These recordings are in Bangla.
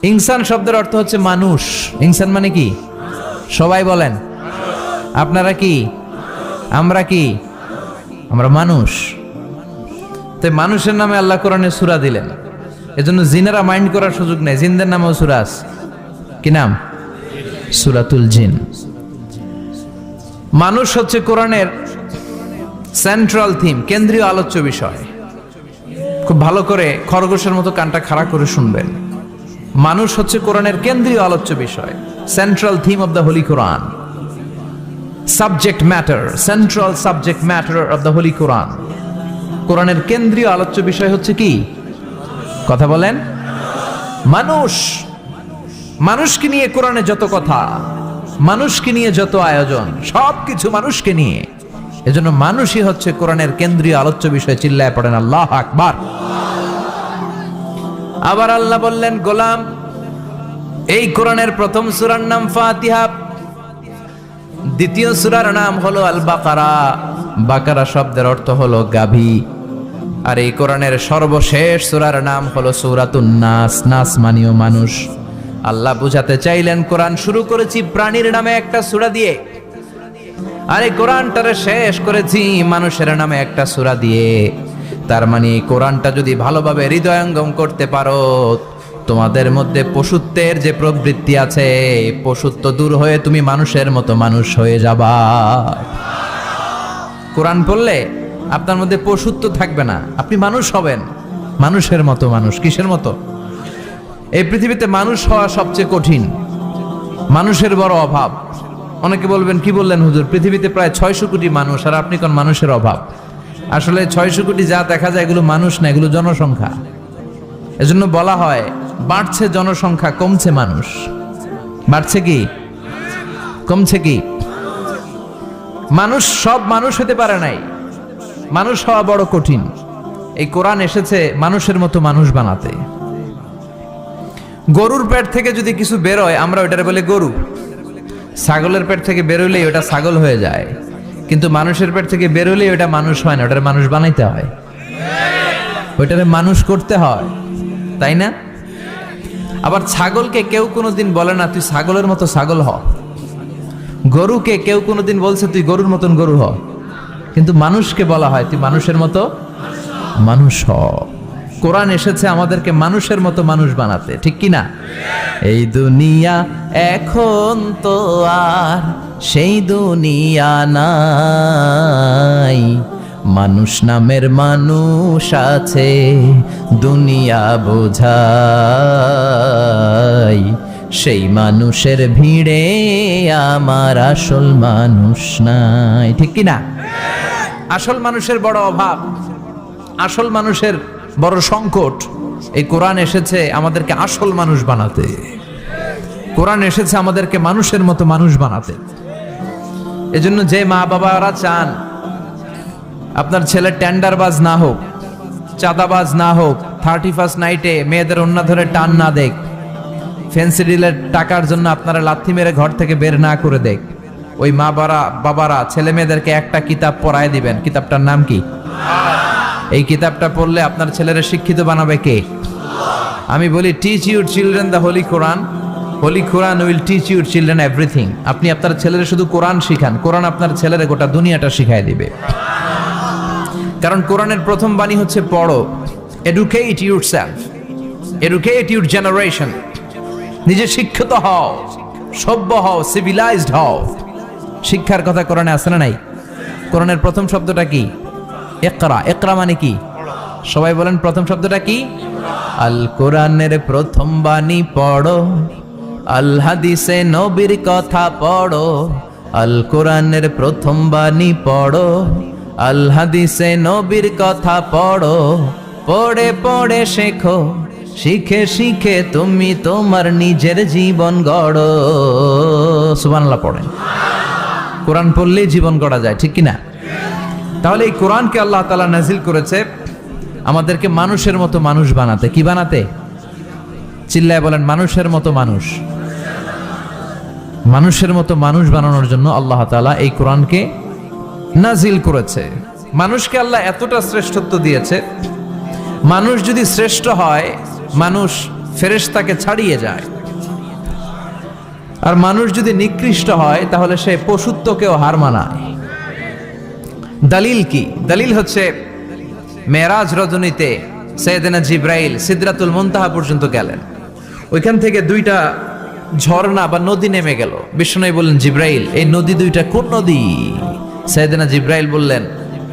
ইনসান শব্দের অর্থ হচ্ছে মানুষ। ইনসান মানে কি? সবাই বলেন। আপনারা কি? আমরা কি? আমরা মানুষ। তাই মানুষের নামে আল্লাহ কোরআনে সূরা দিলেন, এজন্য জিনেরা মাইন্ড করার সুযোগ নেই। জিনদের নামেও সূরা আছে। কি নাম? সূরাতুল জিন। মানুষ হচ্ছে কোরআনের সেন্ট্রাল থিম, কেন্দ্রীয় আলোচ্য বিষয়। খুব ভালো করে খরগোশের মতো কানটা খাড়া করে শুনবেন। মানুষ হচ্ছে কোরআনের কেন্দ্রীয় আলোচ্য বিষয়, central theme of the holy Quran, subject matter, central subject matter of the holy Quran. কোরআনের কেন্দ্রীয় আলোচ্য বিষয় হচ্ছে কি? কথা বলেন। মানুষ। মানুষকে নিয়ে কোরআনে যত কথা, মানুষকে নিয়ে যত আয়োজন, সবকিছু মানুষকে নিয়ে। এজন্য মানুষই হচ্ছে কোরআনের কেন্দ্রীয় আলোচ্য বিষয়। চিল্লায় পড়েন আল্লাহু আকবার। আবার আল্লাহ বললেন, গোলাম, এই কোরআনের প্রথম সূরার নাম ফাতিহা, দ্বিতীয় সূরার নাম হলো আল বাকারা। বাকারা শব্দের অর্থ হলো গাভী। আর এই কোরআনের সর্বশেষ সূরার নাম হলো সূরাতুন নাস। নাস মানেও মানুষ। আল্লাহ বুঝাতে চাইলেন, কোরআন শুরু করেছি প্রাণীর নামে একটা সূরা দিয়ে, আর এই কোরআনটারে শেষ করেছি মানুষের নামে একটা সূরা দিয়ে। তার মানে কোরআনটা যদি ভালোভাবে হৃদয়ঙ্গম করতে পারো, তোমাদের মধ্যে পশুত্বের যে প্রবৃত্তি আছে, পশুত্ব দূর হয়ে তুমি মানুষের মতো মানুষ হয়ে যাবা। কোরআন পড়লে আপনার মধ্যে পশুত্ব থাকবে না, আপনি মানুষ হবেন, মানুষের মতো মানুষ। কিসের মতো? এই পৃথিবীতে মানুষ হওয়া সবচেয়ে কঠিন, মানুষের বড় অভাব। অনেকে বলবেন, কি বললেন হুজুর, পৃথিবীতে প্রায় 600 কোটি মানুষ আর আপনি কোন মানুষের অভাব? আসলে 600 কোটি যা দেখা যায় এগুলো মানুষ না, এগুলো জনসংখ্যা। এজন্য বলা হয়, বাড়ছে জনসংখ্যা, কমছে মানুষ। বাড়ছে কি কমছে কি? মানুষ সব মানুষ হতে পারে নাই, মানুষ হওয়া বড় কঠিন। এই কোরআন এসেছে মানুষের মতো মানুষ বানাতে। গরুর পেট থেকে যদি কিছু বেরোয় আমরা ওটারে বলে গরু, ছাগলের পেট থেকে বেরোলেই ওটা ছাগল হয়ে যায়। কিন্তু মানুষের পেট থেকে বেরোলেই ওটা মানুষ হয় না, ওটারে মানুষ বানাইতে হয়, ওইটারে মানুষ করতে হয়, তাই না? আবার ছাগলকে কেউ কোনোদিন বলে না তুই ছাগলের মতো ছাগল হ, গরুকে কেউ কোনোদিন বলছে তুই গরুর মতন গরু হ, কিন্তু মানুষকে বলা হয় তুই মানুষের মতো মানুষ হ। কোরআন এসেছে আমাদেরকে মানুষের মতো মানুষ বানাতে, ঠিক কি না? এই দুনিয়া এখন তো আর সেই দুনিয়া নাই, মানুষ নামের মানুষ আছে দুনিয়া বোঝাই, সেই মানুষের ভিড়ে আমার আসল মানুষ নাই, ঠিক কি না? আসল মানুষের বড় অভাব, আসল মানুষের বড় সংকট। এই কোরআন এসেছে আমাদেরকে আসল মানুষ বানাতে, কোরআন এসেছে আমাদেরকে মানুষের মতো মানুষ বানাতে। এজন্য যে মা বাবারা চান আপনার ছেলে টেন্ডারবাজ না হোক, চাঁদাবাজ না হোক, 31st নাইটে মেয়েদের ওন্না ধরে টান না দেখ, ফ্যান্সি ডিলের টাকার জন্য আপনারা লাথি মেরে ঘর থেকে বের না করে দেখ, ওই মা বাবারা ছেলে মেয়েদেরকে একটা কিতাব পড়ায় দিবেন। কিতাবটার নাম কি? এই কিতাবটা পড়লে আপনার ছেলেরা শিক্ষিত বানাবে কে? আমি বলি, teach your children the holy Quran, holy Quran will teach your children everything. আপনি আপনার ছেলেরা শুধু কোরআন শিখান, কোরআন আপনার ছেলেরা গোটা দুনিয়াটা শিখায় দিবে। কারণ কোরআনের প্রথম বাণী হচ্ছে পড়ো, educate yourself, educate your generation. নিজে শিক্ষিত হও, সভ্য হও, সিভিলাইজড হও। শিক্ষার কথা কোরআনে আছে না নাই? কোরআনের প্রথম শব্দটা কি? ইকরা। ইকরা মানে কি? সবাই বলেন প্রথম শব্দটা কি? আল কোরআনের প্রথম বাণী পড়ো, আল হাদিসে নবীর কথা পড়ো। আল কোরআনের প্রথম বাণী পড়ো, আল হাদিসে নবীর কথা পড়ো। পড়ে পড়ে শেখো, শিখে শিখে তুমি তোমার নিজের জীবন গড়ো। সুবহানাল্লাহ পড়েন। কোরআন পড়লেই জীবন গড়া যায়, ঠিক কিনা? তাহলে এই কোরআনকে আল্লাহ তাআলা নাজিল করেছে আমাদেরকে মানুষের মতো মানুষ বানাতে। কি বানাতে? চিল্লায় বলেন, মানুষের মতো মানুষ। মানুষের মতো মানুষ বানানোর জন্য আল্লাহ তাআলা এই কোরআনকে নাজিল করেছে। মানুষকে আল্লাহ এতটা শ্রেষ্ঠত্ব দিয়েছে, মানুষ যদি শ্রেষ্ঠ হয়, মানুষ ফেরেশতাকে ছাড়িয়ে যায়। আর মানুষ যদি নিকৃষ্ট হয় তাহলে সে পশুত্বকেও হার মানায়। দলিল কি? দলিল হচ্ছে মেরাজ রজনীতে সাইয়েদনা জিব্রাইল সিদরাতুল মুনতাহা পর্যন্ত গেলেন। ওইখান থেকে দুইটা ঝর্ণা বা নদী নেমে গেল। বিষ্ণু বললেন, জিব্রাইল, এই নদী দুইটা কোন নদী? সাইয়েদনা জিব্রাইল বললেন,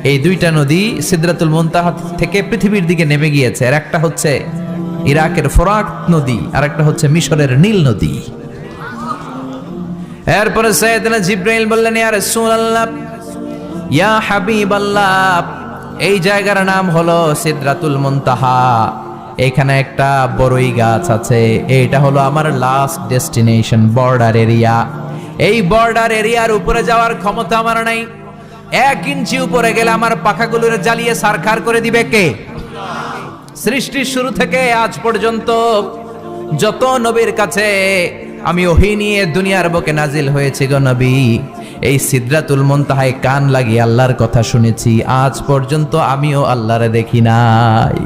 এই দুইটা নদী সিদরাতুল মুনতাহা থেকে পৃথিবীর দিকে নেমে গিয়েছে। আর একটা হচ্ছে ইরাকের ফোরাত নদী, আর একটা হচ্ছে মিশরের নীল নদী। এরপরে সাইয়েদনা জিব্রাইল বললেন, ইয়া রাসূলুল্লাহ, ইয়া হাবিবাল্লাহ, এই জায়গার নাম হলো সিদরাতুল মুনতাহা। এখানে একটা বড়ই গাছ আছে, এইটা হলো আমার লাস্ট ডেস্টিনেশন, বর্ডার এরিয়া। এই বর্ডার এরিয়ার উপরে যাওয়ার ক্ষমতা আমার নাই। 1 ইঞ্চি উপরে গেলে আমার পাখাগুলোরে জ্বালিয়ে সারখার করে দিবে কে? সৃষ্টির শুরু থেকে আজ পর্যন্ত যত নবীর কাছে আমি ওহী নিয়ে দুনিয়ার বুকে নাজিল হয়েছি গো নবী, এই সিদরাতুল মুনতাহায় কান লাগিয়ে আল্লাহর কথা শুনেছি। আজ পর্যন্ত আমিও আল্লাহরে দেখি নাই।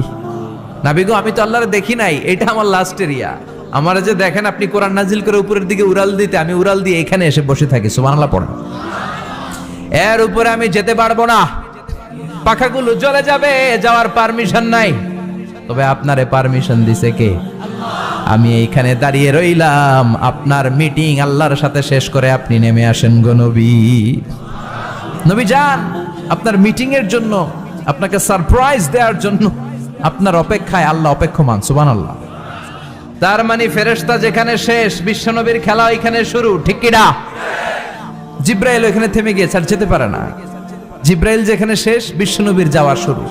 নবী গো, আমি তো আল্লাহরে দেখি নাই, এটা আমার লাস্ট এরিয়া। আমার যে দেখেন আপনি কোরআন নাজিল করে উপরের দিকে উড়াল দিতে, আমি উড়াল দিয়ে এখানে এসে বসে থাকি। সুবহানাল্লাহ পড়েন। এর উপরে আমি যেতে পারবো না, পাখাগুলো জ্বলে যাবে, যাওয়ার পারমিশন নাই। তবে আপনারে পারমিশন দিছে কে? আমি এইখানে দাঁড়িয়ে রইলাম, আপনার মিটিং আল্লাহর সাথে শেষ করে আপনি নেমে আসেন গো নবী। নবী যান, আপনার মিটিং এর জন্য, আপনাকে সারপ্রাইজ দেওয়ার জন্য আপনার অপেক্ষায় আল্লাহ অপেক্ষমান। সুবহানাল্লাহ। তার মানে ফেরেশতা যেখানে শেষ, বিশ্বনবীর খেলা এখানে শুরু, ঠিক কি না? জিব্রাইল ওখানে থেমে গিয়েছে, আর যেতে পারে না। জিব্রাইল যেখানে শেষ, বিশ্বনবীর যাওয়া শুরু।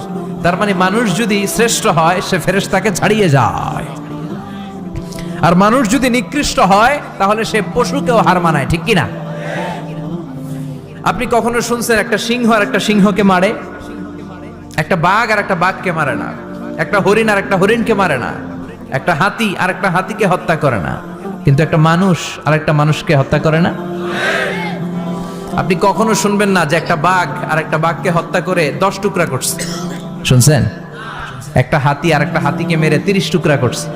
তার মানে মানুষ যদি শ্রেষ্ঠ হয়, সে ফেরেশতাকে ছাড়িয়ে যায়। আর মানুষ যদি নিকৃষ্ট হয়, তাহলে সে পশুকেও হার মানায়, ঠিক কি না? আপনি কখনো শুনছেন একটা সিংহ আর একটা সিংহকে মারে? একটা বাঘ আর একটা বাঘকে মারে না। একটা হরিণ আর একটা হরিণকে মারে না। একটা হাতি আর একটা হাতিকে হত্যা করে না। কিন্তু একটা মানুষ আর একটা মানুষকে হত্যা করে না। আপনি কখনো শুনবেন না যে একটা বাঘ আর একটা বাঘকে হত্যা করে 10 টুকরা করছে? শুনছেন? একটা হাতি আর একটা হাতিকে মেরে 30 টুকরা করছে?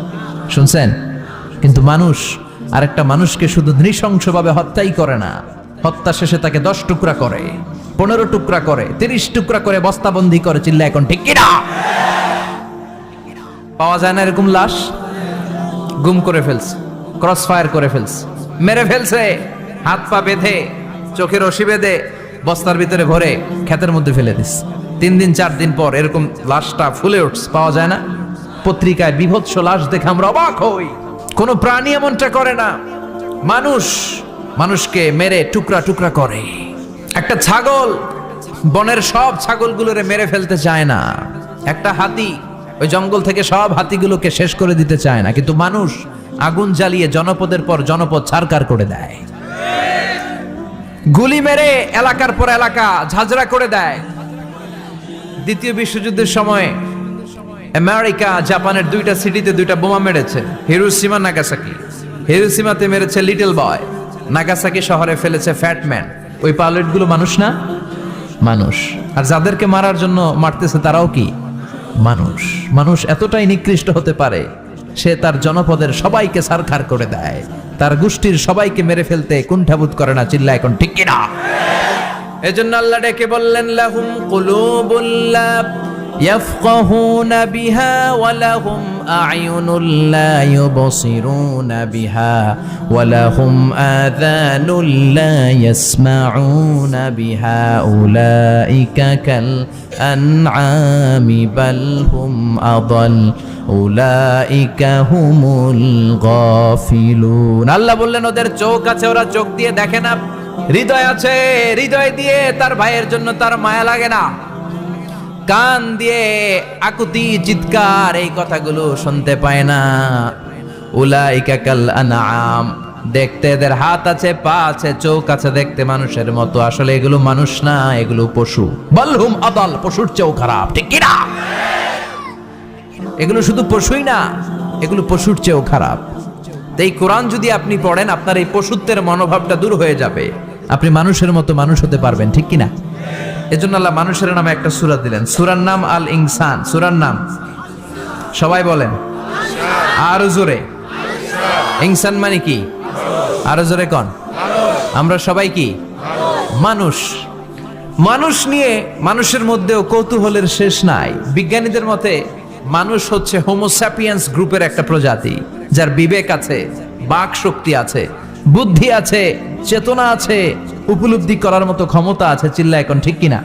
শুনছেন? কিন্তু মানুষ আর একটা মানুষকে শুধু নৃশংসভাবে হত্যাই করে না, হত্যা শেষে তাকে 10 টুকরা করে, 15 টুকরা করে, 30 টুকরা করে বস্তাবন্দি করে। চিল্লা এখন ঠিক কিনা? পাওয়া যায় না এরকম লাশ? গুম করে ফেলছে, ক্রস ফায়ার করে ফেলছে, মেরে ফেলছে, হাত পা বেঁধে, চোখের রশি বেঁধে বস্তার ভিতরে ভরে ক্ষেতের মধ্যে ফেলে দিস। 3 দিন 4 দিন পর এরকম লাশটা ফুলে উঠছে, পাওয়া যায় না? পত্রিকায় বিভৎস লাশ দেখে আমরা অবাক হই। কোন প্রাণী এমনটা করে না। মানুষ মানুষকে মেরে টুকরা টুকরা করে। একটা ছাগল বনের সব ছাগলগুলোরে মেরে ফেলতে চায় না। একটা হাতি ওই জঙ্গল থেকে সব হাতিগুলোকে শেষ করে দিতে চায় না। কিন্তু মানুষ আগুন জ্বালিয়ে জনপদের পর জনপদ ছারকার করে দেয়, গুলি মেরে এলাকার পর এলাকা ঝাঁঝরা করে দেয়। দ্বিতীয় বিশ্বযুদ্ধের সময় আমেরিকা জাপানের 2টা সিটিতে 2টা বোমা মেরেছে, হিরোশিমা নাগাসাকি। হিরোশিমাতে মেরেছে লিটল বয়, নাগাসাকি শহরে ফেলেছে ফ্যাট ম্যান। ওই পাইলটগুলো মানুষ না? মানুষ। আর যাদেরকে মারার জন্য মারতেছে তারাও কি মানুষ? মানুষ এতটাই নিকৃষ্ট হতে পারে, সে তার জনপদের সবাইকে সারখার করে দেয়, তার গোষ্ঠীর সবাইকে মেরে ফেলতে কুণ্ঠাবোধ করে না। চিল্লা এখন ঠিক কিনা? এজন্য আল্লাহ ডেকে বললেন, লাহুম কুলুবুল লা ইয়াফকাহুনা বিহা ওয়া লাহুম আ'য়ুনুল লা ইউবসিরুনা বিহা ওয়া লাহুম আযানুল লা ইয়াসমাউনা বিহা উলাইকা কাল আনআমি বাল হুম আদাল উলাইকা হুমুল গাফিলুন। আল্লাহ বললেন, ওদের চোখ আছে, ওরা চোখ দিয়ে দেখে না। হৃদয় আছে, হৃদয় দিয়ে তার ভাইয়ের জন্য তার মায়া লাগে না। কান দিয়ে আকুতি চিৎকার এই কথাগুলো শুনতে পায় না। উলাইকা কাল আনআম, দেখতে এদের হাত আছে, পা আছে, চোখ আছে, দেখতে মানুষের মতো, আসলে এগুলো মানুষ না, এগুলো পশু। বালহুম আদাল, পশুর চেয়েও খারাপ, ঠিক কি না? এগুলো শুধু পশুই না, এগুলো পশুর চেয়েও খারাপ। এই কোরআন যদি আপনি পড়েন, আপনার এই পশুত্বের মনোভাবটা দূর হয়ে যাবে, আপনি মানুষের মতো মানুষ হতে পারবেন, ঠিক কিনা? এজন্য আল্লাহ মানুষের নামে একটা সূরা দিলেন। সূরার নাম আল ইনসান। সূরার নাম সবাই বলেন আরো জোরে। ইনসান মানে কি? আরো জোরে কোন। আমরা সবাই কি? মানুষ। মানুষ নিয়ে মানুষের মধ্যেও কৌতূহলের শেষ নাই। বিজ্ঞানীদের মতে মানুষ হচ্ছে হোমোস্যাপিয়েন্স গ্রুপের একটা প্রজাতি, যার বিবেক আছে, বাক শক্তি আছে, বুদ্ধি আছে, চেতনা আছে, উপলব্ধি করার মতো ক্ষমতা আছে। চিল্লা এখন ঠিক কিনা?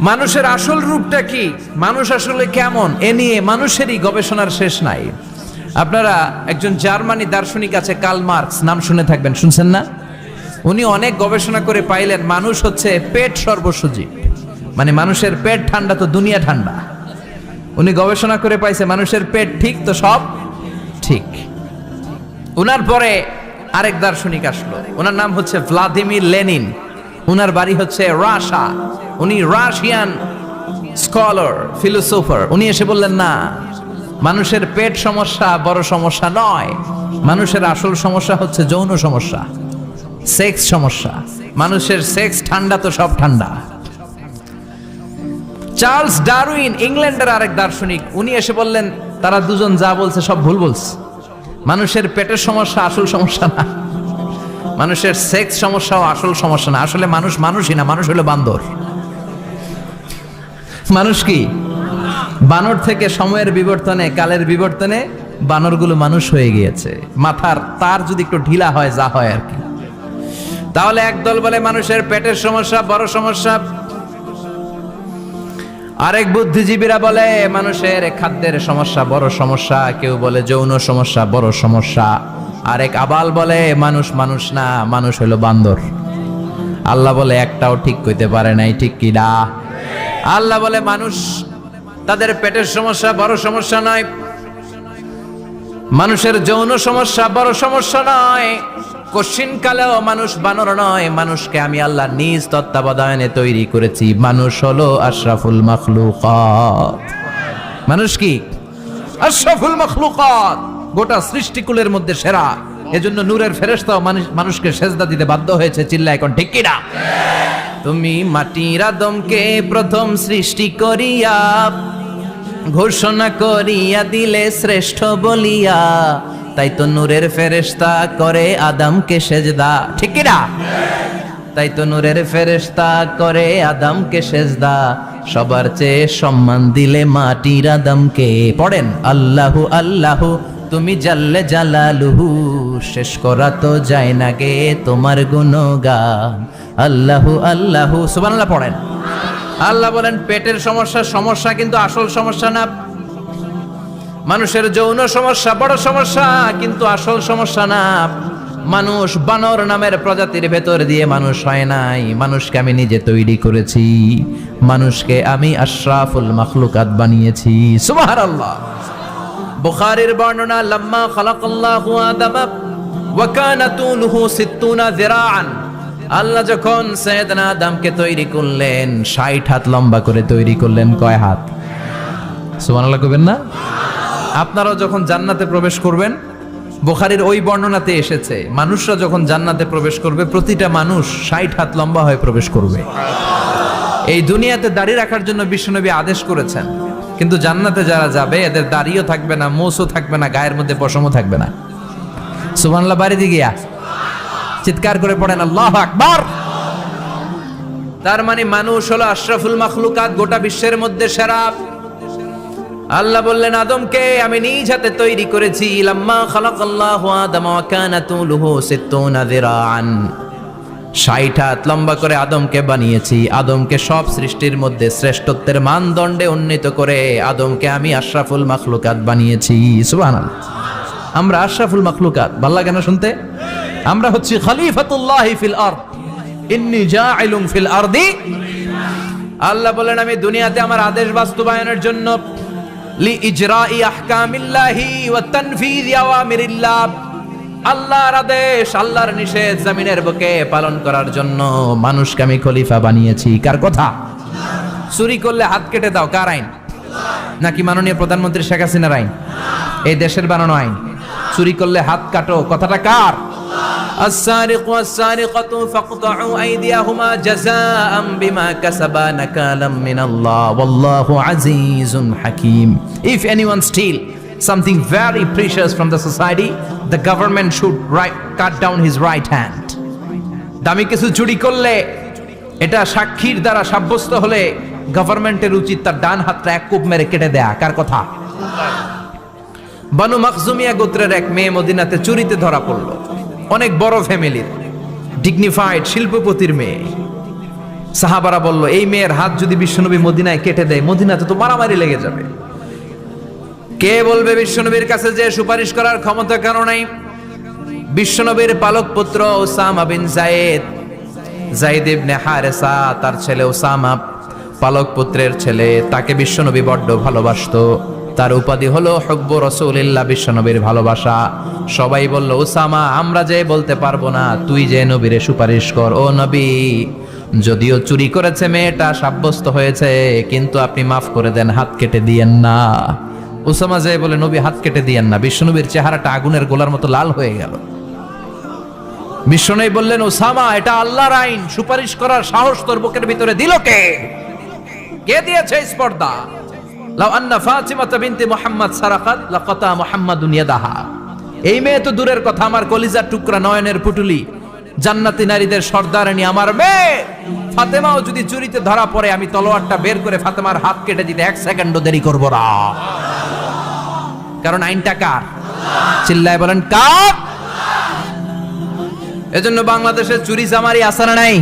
মানুষের আসল রূপটা কি, মানুষ আসলে কেমন, এ নিয়ে মানুষেরই গবেষণার শেষ নাই। আপনারা একজন জার্মানি দার্শনিক আছে কার্ল মার্কস, নাম শুনে থাকবেন, শুনছেন না? উনি অনেক গবেষণা করে পাইলেন মানুষ হচ্ছে পেট সর্বসজীব, মানে মানুষের পেট ঠান্ডা তো দুনিয়া ঠান্ডা। উনি গবেষণা করে পাইছে মানুষের পেট ঠিক তো সব ঠিক। উনার পরে আরেক দার্শনিক আসলো, ওনার নাম হচ্ছে ভ্লাদিমির লেনিন। উনার বাড়ি হচ্ছে রাশিয়া, উনি রাশিয়ান স্কলার, ফিলোসোফার। উনি এসে বললেন না, মানুষের পেট সমস্যা বড় সমস্যা নয়, মানুষের আসল সমস্যা হচ্ছে যৌন সমস্যা, সেক্স সমস্যা। মানুষের সেক্স ঠান্ডা তো সব ঠান্ডা। চার্লস ডারউইন, ইংল্যান্ডের আরেক দার্শনিক, উনি এসে বললেন তারা দুজন যা বলছে সব ভুল বলছে। মানুষের পেটের সমস্যা আসল সমস্যা না, মানুষের সেক্স সমস্যাও আসল সমস্যা না। আসলে মানুষ মানুষই না, মানুষ হলো বান্দর। মানুষ কি? বানর থেকে সময়ের বিবর্তনে, কালের বিবর্তনে বানরগুলো মানুষ হয়ে গিয়েছে। মাথার তার যদি একটু ঢিলা হয়, যা হয় আর কি। তাহলে একদল বলে মানুষের পেটের সমস্যা বড় সমস্যা, আরেক বুদ্ধিজীবীরা বলে মানুষের খাদ্যের সমস্যা বড় সমস্যা, কেউ বলে যৌন সমস্যা বড় সমস্যা, আরেক আবাল বলে মানুষ মানুষ না, মানুষ হলো বান্দর। আল্লাহ বলে একটাও ঠিক কইতে পারে নাই, ঠিক কি না? আল্লাহ বলে মানুষ তাদের পেটের সমস্যা বড় সমস্যা নয়, মানুষের যৌন সমস্যা বড় সমস্যা নয়, কশিন কালেও মানুষ বানর নয়। মানুষকে আমি আল্লাহ নিজ তত্ত্বাবধানে তৈরি করেছি। মানুষ হলো আশরাফুল মাখলুকাত। মানুষ কি? আশরাফুল মাখলুকাত, গোটা সৃষ্টিকুলের মধ্যে সেরা। এজন্য নূরের ফেরেশতাও মানুষকে সেজদা দিতে বাধ্য হয়েছে। চিল্লা এখন ঠিক কি না? তুমি মাটির আদমকে প্রথম সৃষ্টি করিয়া ঘোষণা করিয়া দিলে শ্রেষ্ঠ বলিয়া, তাই তো নূরের ফেরেশতা করে আদমকে সেজদা, ঠিক কি না? তাই তো নূরের ফেরেশতা করে আদমকে সেজদা, সবার চেয়ে সম্মান দিলে মাটির আদমকে। পড়েন আল্লাহু আল্লাহু তুমি জাল্লে জালালুহু, শেষ করা তো যায় না গে তোমার গুণগান। আল্লাহু আল্লাহু, সুবহানাল্লাহ পড়েন। আল্লাহ বলেন পেটের সমস্যা সমস্যা, কিন্তু আসল সমস্যা না। মানুষের যৌন সমস্যা বড় সমস্যা, কিন্তু আসল সমস্যা না। মানুষ বানর নামের প্রজাতির ভেতর দিয়ে মানুষ হয় নাই, মানুষকে আমি নিজে তৈরি করেছি। মানুষকে আমি আশরাফুল মাখলুকাত বানিয়েছি। সুবহানাল্লাহ। বুখারীর বর্ণনা, লাম্মা খালাকাল্লাহু আদামা ওয়া কানা তুলুহু 60 যিরাআন। আল্লাহ যখন সাইয়েদনা আদমকে তৈরি করলেন 60 হাত লম্বা করে তৈরি করলেন। কয় হাত? সুবহানাল্লাহ কইবেন না? আপনারাও যখন জান্নাতে প্রবেশ করবেন, বুখারীর ওই বর্ণনাতে এসেছে মানুষরা যখন জান্নাতে প্রবেশ করবে প্রতিটা মানুষ 60 হাত লম্বা হয়ে প্রবেশ করবে। এই দুনিয়াতে দাড়ি রাখার জন্য বিশ্বনবী আদেশ করেছেন, কিন্তু জান্নাতে যারা যাবে এদের দাড়িও থাকবে না, মোছও থাকবে না, গায়ের মধ্যে পশমও থাকবে না। সুবহানাল্লাহ বাড়ি দিয়ে গিয়া চিৎকার করে পড়েন আল্লাহু আকবার। তার মানে মানুষ হলো আশরাফুল মাখলুকাত, গোটা বিশ্বের মধ্যে সেরা। আল্লাহ বললেন আদমকে আমি নিজ হাতে তৈরি করেছি। লাম্মা খালাকাল্লাহু আদামা ওয়া কানা তুলুহু 60 যিরাআন, 60 হাত লম্বা করে আদমকে বানিয়েছি। আদমকে সব সৃষ্টির মধ্যে শ্রেষ্ঠত্বের মানদণ্ডে উন্নীত করে আদমকে আমি আশরাফুল মাখলুকাত বানিয়েছি। সুবহানাল্লাহ। আমরা আশরাফুল মাখলুকাত, ভালো লাগে না শুনতে? আমরা হচ্ছি খলিফাতুল্লাহি ফিল আরদ, ইন্নী জাইলুন ফিল আরদি। আল্লাহ বলেন আমি দুনিয়াতে আমার আদেশ বাস্তবায়নের জন্য লিইজরাই আহকামিল্লাহি ওয়া তানফীযি আওয়ামিরিল্লাহ, আল্লাহর আদেশ আল্লাহর নিষেধ জমিনের বুকে পালন করার জন্য মানুষকে আমি খলিফা বানিয়েছি। কার কথা? চুরি করলে হাত কেটে দাও, কার আইন? নাকি মাননীয় প্রধানমন্ত্রী শেখ হাসিনার আইন? এই দেশের বানানো আইন। চুরি করলে হাত কাটো, কথাটা কার? السارق والسارقة فاقطعوا أيديهما جزاء بما كسبا نكالا من الله والله عزيز حكيم. If anyone steal something very precious from the society, the government should cut down his right hand. দামি কিছু চুরি করলে, এটা সাক্ষীর দ্বারা সাব্যস্ত হলে গভর্নমেন্টের উচিত তার ডান হাতটা এক কোপ মেরে কেটে দেয়া। কার কথা? বানু মাখজুমিয়া গোত্রের এক মেয়ে মদিনাতে চুরিতে ধরা পড়ল। অনেক বড় ফ্যামিলির, ডিগনিফাইড শিল্পপতির মেয়ে। সাহাবারা বলল, এই মেয়ের হাত যদি বিশ্বনবী মদিনায় কেটে দেয়, মদিনাতে তো মারামারি লেগে যাবে। কে বলবে বিশ্বনবীর কাছে যে সুপারিশ করার ক্ষমতা কারো নাই? বিশ্বনবীর পালক পুত্র উসামা বিন যায়েদ ইবনে হারেসা, তার ছেলে উসামা পালক পুত্রের ছেলে, তাকে বিশ্বনবী বড্ড ভালোবাসতো। তার উপাধি হলো হুব্বু রাসূলিল্লাহ, বিশ্বনবীর ভালোবাসা। সবাই বলল, উসামা, আমরা যে বলতে পারবো না, তুই যে নবীরে সুপারিশ কর। ও নবী, যদিও চুরি করেছে মেয়েটা, সাব্যস্ত হয়েছে, কিন্তু আপনি মাফ করে দেন, হাত কেটে দিয়েন না। উসামা যে বলে, নবী হাত কেটে দিয়েন না। বিশ্বনবীর চেহারাটা আগুনের গোলার মতো লাল হয়ে গেল। বিশ্বনবী বললেন, উসামা, এটা আল্লাহর আইন, সুপারিশ করার সাহস তোর বুকের ভিতরে দিল কে? কে দিয়েছে স্পর্ধা? লাউ আন্না ফাতিমা বিনতে মুহাম্মদ সারাকাত লাকাতা মুহাম্মাদুন ইয়াদাহা। এই মেয়ে তো দূরের কথা, আমার কলিজার টুকরা, নয়নের পুটুলি, জান্নাতি নারীদের সর্দারানী আমার মেয়ে ফাতেমাও যদি চুরিতে ধরা পড়ে, আমি তলোয়ারটা বের করে ফাতেমার হাত কেটে দিতে এক সেকেন্ডও দেরি করব না। কারণ আইনটা কার? চিল্লায় বলেন, কার? এজন্য বাংলাদেশে চুরি চামারি আছে না নাই?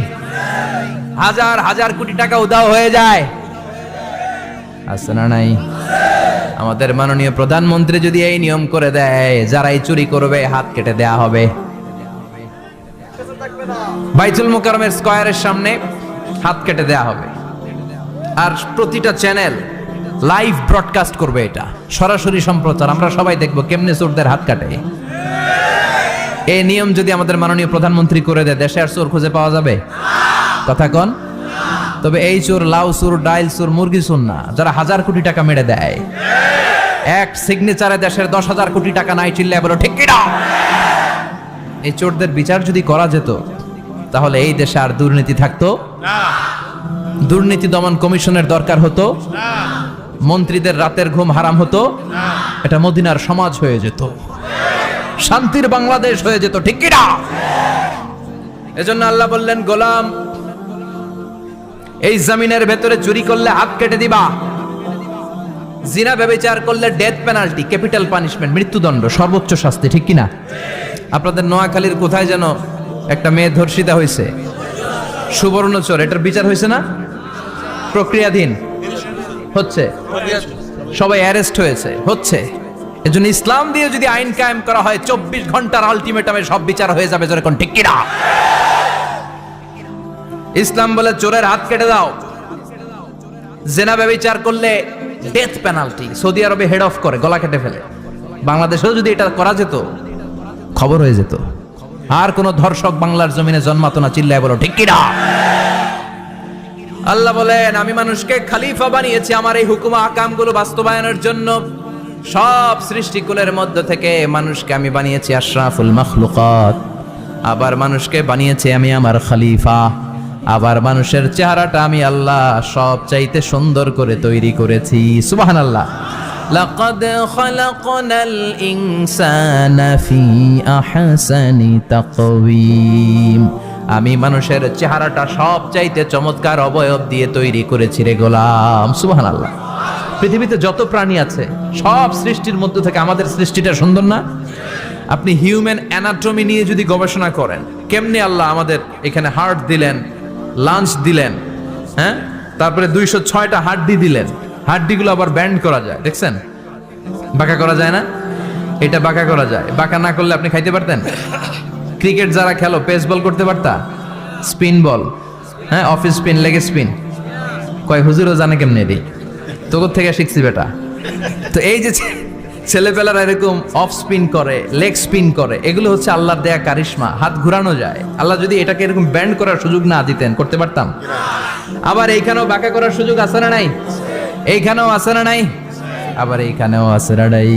হাজার হাজার কোটি টাকা উধাও হয়ে যায়, আছে না নাই? আমাদের মাননীয় প্রধানমন্ত্রী যদি এই নিয়ম করে দেয়, যারাই চুরি করবে হাত কেটে দেয়া হবে। বাইতুল মুকাররমের স্কয়ারের সামনে হাত কেটে দেয়া হবে। আর প্রতিটা চ্যানেল লাইভ ব্রডকাস্ট করবে, এটা সরাসরি সম্প্রচার, আমরা সবাই দেখবো কেমনে চোরদের হাত কাটে। এই নিয়ম যদি আমাদের মাননীয় প্রধানমন্ত্রী করে দেয়, দেশে আর চোর খুঁজে পাওয়া যাবে? কথা কন। তবে এই চোর লাউ চোর, ডাইল চোর, মুরগি চোর না, যারা হাজার কোটি টাকা মেরে দেয়। এক সিগনেচারে দেশের 10,000 কোটি টাকা নাই, চিল্লায় বলো ঠিক কিনা? এই চোরদের বিচার যদি করা যেত, তাহলে এই দেশে আর দুর্নীতি থাকতো না। দুর্নীতি দমন কমিশনের দরকার হতো না। মন্ত্রীদের রাতের ঘুম হারাম হতো না। এটা মদিনার সমাজ হয়ে যেত, শান্তির বাংলাদেশ হয়ে যেত, ঠিক কিনা? এজন্য আল্লাহ বললেন, গোলাম, এই জমিনের ভেতরে চুরি করলে হাত কেটে দিবা, জিনা ব্যভিচার করলে ডেথ পেনাল্টি, ক্যাপিটাল পানিশমেন্ট, মৃত্যুদণ্ড, সর্বোচ্চ শাস্তি, ঠিক কিনা? আপনাদের নোয়াখালীর কোথায় যেন একটা মেয়ে ধর্ষিতা হয়েছে, সুবর্ণচর, এটার বিচার হয়েছে না? প্রক্রিয়াধীন হচ্ছে, সবাই অ্যারেস্ট হয়েছে, হচ্ছে। এজন্য ইসলাম দিয়ে যদি আইন কায়েম করা হয়, 24 ঘন্টার আলটিমেটামে সব বিচার হয়ে যাবে, যেরকম, ঠিক কিনা? ইসলাম বলে চোরের হাত কেটে দাও। জেনা ব্যভিচার করলে ডেথ পেনাল্টি, সৌদি আরবে হেড অফ করে, গলা কেটে ফেলে। বাংলাদেশেও যদি এটা করা যেত, খবর হয়ে যেত, আর কোন ধর্ষক বাংলার জমিনে জন্মাতো না, চিল্লায় বলো ঠিক কিনা? আল্লাহ বলেন, আমি মানুষকে খলিফা বানিয়েছি আমার এই হুকুম আকামগুলো বাস্তবায়নের জন্য। সব সৃষ্টিকুলের মধ্য থেকে মানুষকে আমি বানিয়েছি আশরাফুল মাখলুকাত। আবার মানুষকে বানিয়েছি আমি আমার খলিফা। আবার মানুষের চেহারাটা আমি আল্লাহ সব চাইতে সুন্দর করে তৈরি করেছি। সুবহানাল্লাহ। লাকাদ খালাকনাল ইনসানা ফি আহসানি তাকওয়িম। আমি মানুষের চেহারাটা সব চাইতে চমৎকার অবয়ব দিয়ে তৈরি করেছি রে গোলাম। সুবহানাল্লাহ। পৃথিবীতে যত প্রাণী আছে সব সৃষ্টির মধ্য থেকে আমাদের সৃষ্টিটা সুন্দর না? আপনি হিউম্যান অ্যানাটমি নিয়ে যদি গবেষণা করেন, কেমনে আল্লাহ আমাদের এখানে হার্ট দিলেন, লাঞ্চ দিলেন, হ্যাঁ, তারপরে 206টা হাড্ডি দিলেন, হাড্ডিগুলো আবার ব্যান্ড করা যায়, দেখছেন? বাঁকা করা যায় না? এটা বাঁকা করা যায়। বাঁকা না করলে আপনি খাইতে পারতেন? ক্রিকেট যারা খেলো, পেস বল করতে পারতা? স্পিন বল, হ্যাঁ, অফিস স্পিন, লেগ স্পিন, কয় হুজুরও জানে কেমনে রে, তোর থেকে শিখছি বেটা। তো এই যে ছেলেপেলারা এরকম অফ স্পিন করে, লেগ স্পিন করে, এগুলো হচ্ছে আল্লাহর দেয়া কারিশমা। হাত ঘুরানো যায়। আল্লাহ যদি এটাকে এরকম ব্যান্ড করার সুযোগ না দিতেন, করতে পারতাম? আবার এইখানেও বাঁকা করার সুযোগ আছে না নাই? এইখানেও আছে না নাই? আবার এইখানেও আছে না নাই?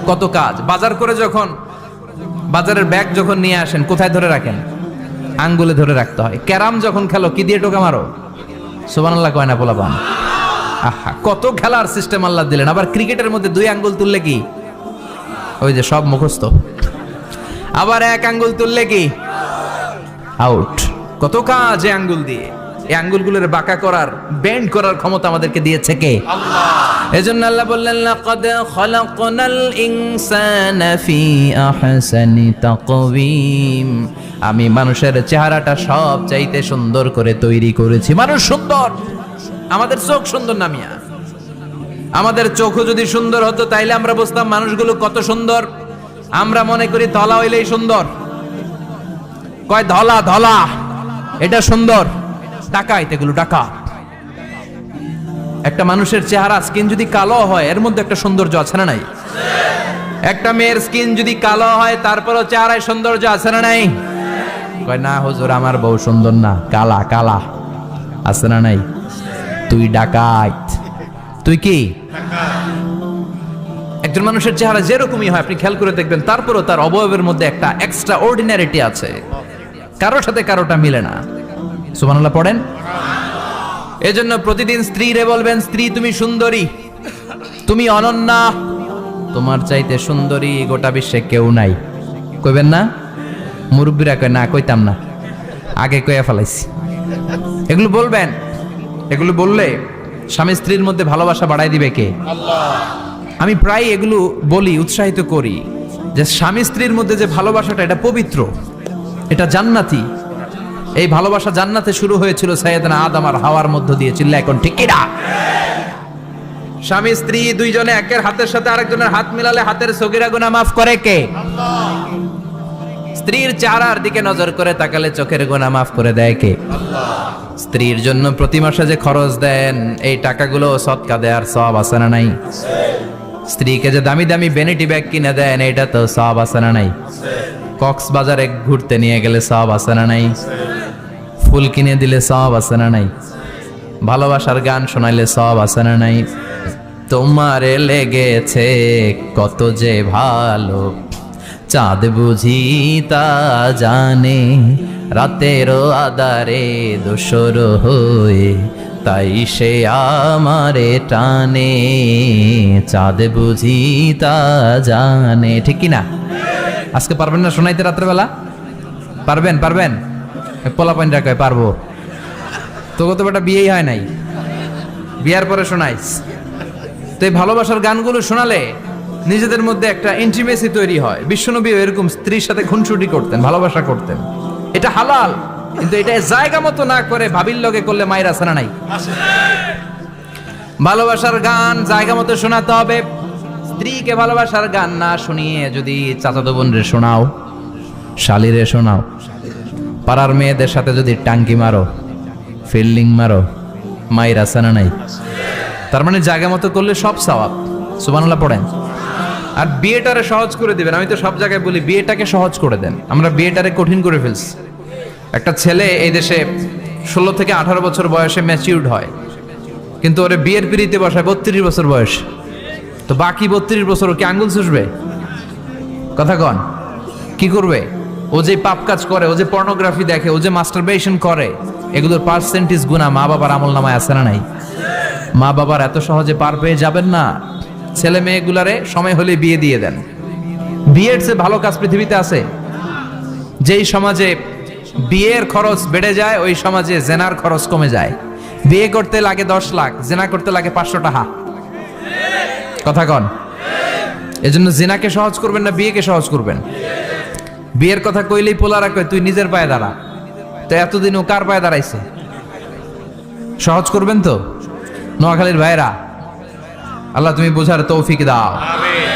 কত কাজ। বাজার করে যখন বাজারের ব্যাগ যখন নিয়ে আসেন, কোথায় ধরে রাখেন? আঙ্গুলে ধরে রাখতে হয়। ক্যারাম যখন খেলো, কি দিয়ে টোকা মারো? সুবহানাল্লাহ কয় না পোলাপান? আহা, কত খেলার সিস্টেম আল্লাহ দিলেন। আবার ক্রিকেটের মধ্যে 2 আঙ্গুল তুললে কি ওই যে সব মুখস্থ। আবার এক আঙ্গুল তুললে কি আউট। কত কাজ এই আঙ্গুল দিয়ে। এই আঙ্গুলগুলোর বাঁকা করার, বেন্ড করার ক্ষমতা আমাদেরকে দিয়েছে কে? আল্লাহ। এজন্য আল্লাহ বললেন লাকাদ খালাকনাল ইনসানা ফি আহসানি তাকওয়িম। আমি মানুষের চেহারাটা সব চাইতে সুন্দর করে তৈরি করেছি। মানুষ সুন্দর, আমাদের চোখ সুন্দর না মিয়া? আমাদের চোখও যদি সুন্দর হতো তাইলে আমরা বুঝতাম মানুষগুলো কত সুন্দর। আমরা মনে করি ধলা হইলেই সুন্দর, কয় ধলা ধলা এটা সুন্দর, ডাকাইত, এগুলো ডাকা। একটা মানুষের চেহারা স্কিন যদি কালো হয় এর মধ্যে একটা সৌন্দর্য আছে না নাই? একটা মেয়ের স্কিন যদি কালো হয় তারপরও চেহারায় সৌন্দর্য আছে না নাই? কয় না হুজুর আমার বউ সুন্দর না, কালা কালা। আছে না নাই? তুই ডাকাইত, তুই কি? একজন মানুষের চেহারা যেরকমই হয় আপনি খেয়াল করে দেখবেন তারপরও তার অবয়বের মধ্যে একটা এক্সট্রা অর্ডিনারিটি আছে, কারোর সাথে কারোটা মিলে না। সুবহানাল্লাহ পড়েন। এজন্য প্রতিদিন স্ত্রীরে বলবেন, স্ত্রী তুমি সুন্দরী, তুমি অনন্যা, তোমার চাইতে সুন্দরী গোটা বিশ্বে কেউ নাই। কইবেন না? মুরব্বীরা কয় না, কইতাম না, আগে কইয়া ফেলাইছি। এগুলো বলবেন। এগুলো বললে স্বামী স্ত্রীর মধ্যে ভালোবাসা বাড়াই দিবে কে? আল্লাহ। আমি প্রায় এগুলো বলি, উৎসাহিত করি যে স্বামী স্ত্রীর মধ্যে যে ভালোবাসাটা এটা পবিত্র, এটা জান্নাতি। এই ভালোবাসা জান্নাতে শুরু হয়েছিল সাইয়েদনা আদম আর হাওয়ার মধ্য দিয়ে। চিল্লা এখন ঠিক কিনা? স্বামী স্ত্রী দুইজনে একের হাতের সাথে আরেকজনের হাত মিলালে হাতের সগীরা গুনাহ মাফ করে কে? আল্লাহ। স্ত্রীর চেহারার দিকে নজর করে তাকালে চোখের গুনাহ মাফ করে দেয় কে? আল্লাহ। স্ত্রীর জন্য প্রতি মাসে যে খরচ দেন এই টাকাগুলো সদকা দেওয়ার সওয়াব আছে না নাই? স্ত্রীকে যে দামি দামি ভ্যানিটি ব্যাগ কিনে দেন এটা তো সওয়াব আছে না নাই? কক্সবাজারে ঘুরতে নিয়ে গেলে সওয়াব আছে না নাই? ফুল কিনে দিলে সওয়াব আছে না নাই? ভালোবাসার গান শোনাইলে সওয়াব আছে না নাই? তোমারে লেগেছে কত যে ভালো, চাঁদ বুঝি তা জানে, রাতেরও আধারে দোসর হয়ে তাই সে আমারে টানে, চাঁদ বুঝি তা জানে। ঠিক কিনা? আজকে পারবেন না শোনাইতে রাত্রেবেলা? পারবেন? পারবেন? পোলাপাইন রাখায় পারবো। তোকে তো বেটা বিয়েই হয় নাই, বিয়ার পরে শোনাইস। তো এই ভালোবাসার গানগুলো শোনালে নিজেদের মধ্যে একটা ইন্টিমেসি তৈরি হয়। বিশ্বনবী এরকম স্ত্রীর সাথে খুনসুটি করতেন, ভালোবাসা করতেন। এটা হালাল, কিন্তু এটা জায়গা মতো না করে ভাবির লগে করলে মায়ের আছে না নাই? ভালোবাসার গান জায়গা মতো শোনাতে হবে। স্ত্রীকে ভালোবাসার গান না শুনিয়ে যদি চাচাতো বোনরে শোনাও, শালিরে শোনাও, পাড়ার মেয়েদের সাথে যদি টাঙ্কি মারো, ফিল্ডিং মারো, মায়ের আছে না নাই? তার মানে জায়গা মতো করলে সব সওয়াব। সুবহানাল্লাহ পড়েন। আর বিয়েটারে সহজ করে দিবেন। আমি তো সব জায়গায় বলি বিয়েটাকে সহজ করে দেন, আমরা বিয়েটারে কঠিন করে ফেলছি। একটা ছেলে এই দেশে 16 থেকে 18 বছর বয়সে ম্যাচিউরড হয়, কিন্তু ওরে বিয়ের পিড়িতে বসায় 32 বছর বয়স। তো বাকি 32 বছর ও কি আঙ্গুল চুষবে? কথা কন, কি করবে? ও যে পাপ কাজ করে, ও যে পর্নোগ্রাফি দেখে, ও যে মাস্টারবেশন করে, এগুলোর পার্সেন্টেজ গুনাহ মা বাবার আমল নামায় আছে না নাই? মা বাবার এত সহজে পার পেয়ে যাবেন না। ছেলে মেয়েগুলারে সময় হলে বিয়ে দিয়ে দেন। বিয়ের চেয়ে ভালো কাজ পৃথিবীতে আছে? যেই সমাজে বিয়ের খরচ বেড়ে যায় ওই সমাজে জেনার খরচ কমে যায়। বিয়ে করতে লাগে 10 লাখ, জেনা করতে লাগে 500 টাকা। কথা কন। এজন্য জেনাকে সহজ করবেন না বিয়েকে সহজ করবেন? বিয়ের কথা কইলেই পোলারা কয় তুই নিজের পায়ে দাঁড়া। তো এতদিন ও কার পায়ে দাঁড়াইছে? সহজ করবেন তো? নোয়াখালীর ভাইরা, আল্লাহ তুমি বোঝার তৌফিক দাও। আমিন।